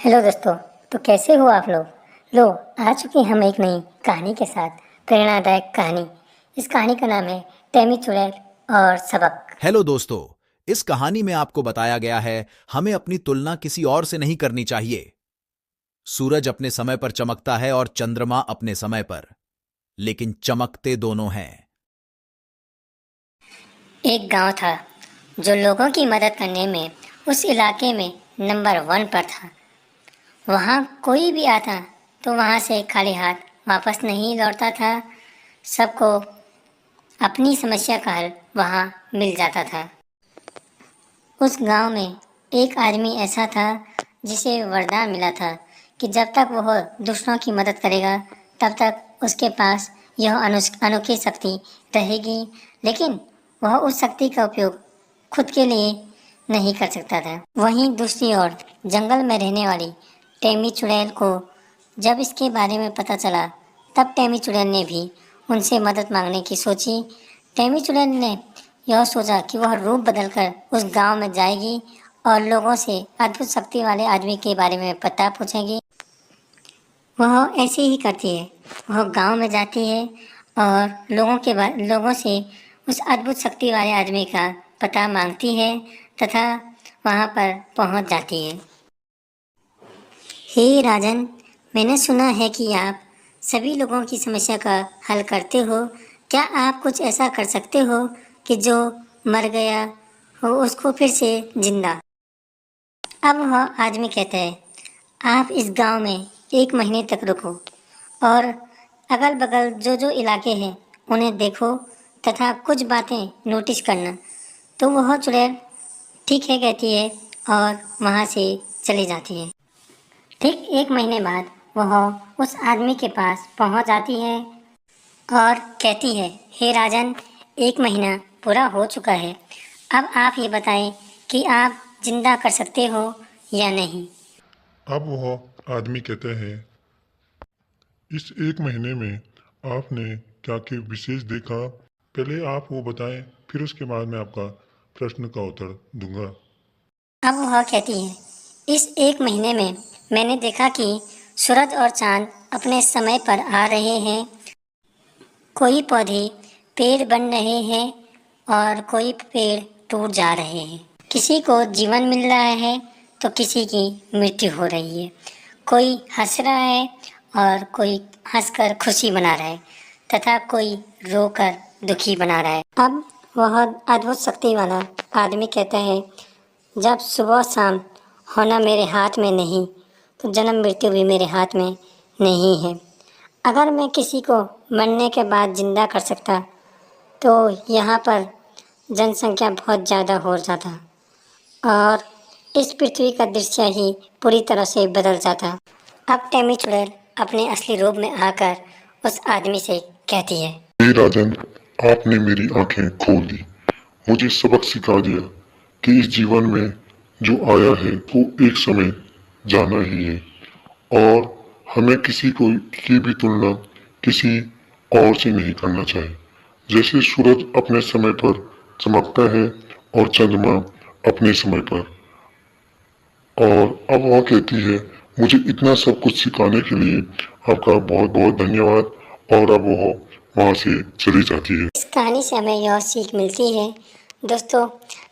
Hello दोस्तों। तो कैसे हो आप लोग। लो, आ चुके हम एक नई कहानी के साथ। प्रेरणादायक कहानी। इस कहानी का नाम है टैमी चुड़ैल और सबक। हेलो दोस्तों। इस कहानी में आपको बताया गया है हमें अपनी तुलना किसी और से नहीं करनी चाहिए। सूरज अपने समय पर चमकता है और चंद्रमा अपने समय पर, लेकिन चमकते दोनों हैं। एक गांव था जो लोगों की मदद करने में उस इलाके में नंबर 1 पर था। वहाँ कोई भी आता तो वहाँ से खाली हाथ वापस नहीं लौटता था। सबको अपनी समस्या का हल वहाँ मिल जाता था। उस गांव में एक आदमी ऐसा था जिसे वरदान मिला था कि जब तक वह दूसरों की मदद करेगा तब तक उसके पास यह अनोखी शक्ति रहेगी। लेकिन वह उस शक्ति का उपयोग खुद के लिए नहीं कर सकता था। वहीं दूसरी ओर जंगल में रहने वाली टैमी चुड़ैल को जब इसके बारे में पता चला तब टैमी चुड़ैल ने भी उनसे मदद मांगने की सोची। टैमी चुड़ैल ने यह सोचा कि वह रूप बदलकर उस गांव में जाएगी और लोगों से अद्भुत शक्ति वाले आदमी के बारे में पता पूछेगी। वह ऐसे ही करती है। वह गांव में जाती है और लोगों से उस अद्भुत शक्ति वाले आदमी का पता मांगती है तथा वहां पर पहुंच जाती है। हे राजन, मैंने सुना है कि आप सभी लोगों की समस्या का हल करते हो। क्या आप कुछ ऐसा कर सकते हो कि जो मर गया हो उसको फिर से जिंदा। अब वह आदमी कहता है, आप इस गांव में 1 महीने तक रुको और अगल बगल जो जो इलाके हैं उन्हें देखो तथा कुछ बातें नोटिस करना। तो वह चुड़ैल ठीक है कहती है और वहाँ से चली जाती है। ठीक 1 महीने बाद वह उस आदमी के पास पहुँच जाती है और कहती है, हे राजन, 1 महीना पूरा हो चुका है। अब आप ये बताएं कि आप जिंदा कर सकते हो या नहीं। अब वह आदमी कहता है, इस 1 महीने में आपने क्या क्या विशेष देखा, पहले आप वो बताएं, फिर उसके बाद मैं आपका प्रश्न का उत्तर दूंगा। अब वह कहती है, इस 1 महीने में मैंने देखा कि सूरज और चांद अपने समय पर आ रहे हैं। कोई पौधे पेड़ बन रहे हैं और कोई पेड़ टूट जा रहे हैं। किसी को जीवन मिल रहा है तो किसी की मृत्यु हो रही है। कोई हंस रहा है और कोई हंसकर खुशी मना रहा है तथा कोई रोकर दुखी बना रहा है। अब वह अद्भुत शक्ति वाला आदमी कहता है, जब सुबह शाम होना मेरे हाथ में नहीं तो जन्म मृत्यु भी मेरे हाथ में नहीं है। अगर मैं किसी को मरने के बाद जिंदा कर सकता तो यहाँ पर जनसंख्या बहुत ज़्यादा हो जाता और इस पृथ्वी का दृश्य ही पूरी तरह से बदल जाता। अब टैमी चुड़ैल अपने असली रूप में आकर उस आदमी से कहती है, हे राजन, आपने मेरी आंखें खोल दी, मुझे सबक सिखा दिया कि इस जीवन में जो आया है वो एक समय जाना ही है और हमें किसी को की भी तुलना किसी और से नहीं करना चाहिए। जैसे सूरज अपने समय पर चमकता है और चंद्रमा अपने समय पर। और अब वह कहती है, मुझे इतना सब कुछ सिखाने के लिए आपका बहुत बहुत धन्यवाद। और अब वह वहाँ से चली जाती है। इस कहानी से हमें यह सीख मिलती है दोस्तों,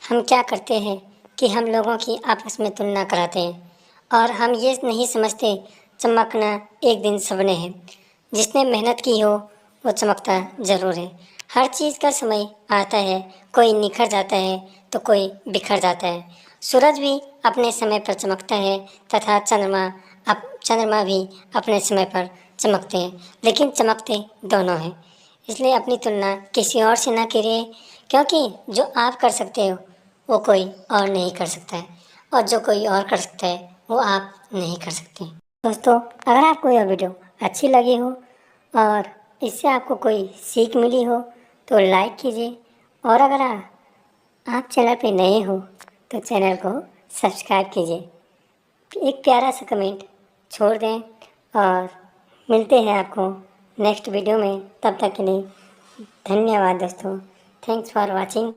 हम क्या करते हैं कि हम लोगों की आपस में तुलना कराते हैं और हम ये नहीं समझते चमकना एक दिन सबने है। जिसने मेहनत की हो वो चमकता ज़रूर है। हर चीज़ का समय आता है, कोई निखर जाता है तो कोई बिखर जाता है। सूरज भी अपने समय पर चमकता है तथा चंद्रमा भी अपने समय पर चमकते हैं, लेकिन चमकते दोनों हैं। इसलिए अपनी तुलना किसी और से ना करिए, क्योंकि जो आप कर सकते हो वो कोई और नहीं कर सकता है और जो कोई और कर सकता है वो आप नहीं कर सकते। दोस्तों, अगर आपको यह वीडियो अच्छी लगी हो और इससे आपको कोई सीख मिली हो तो लाइक कीजिए और अगर आप चैनल पे नए हो तो चैनल को सब्सक्राइब कीजिए। एक प्यारा सा कमेंट छोड़ दें और मिलते हैं आपको नेक्स्ट वीडियो में। तब तक के लिए धन्यवाद दोस्तों। Thanks for watching.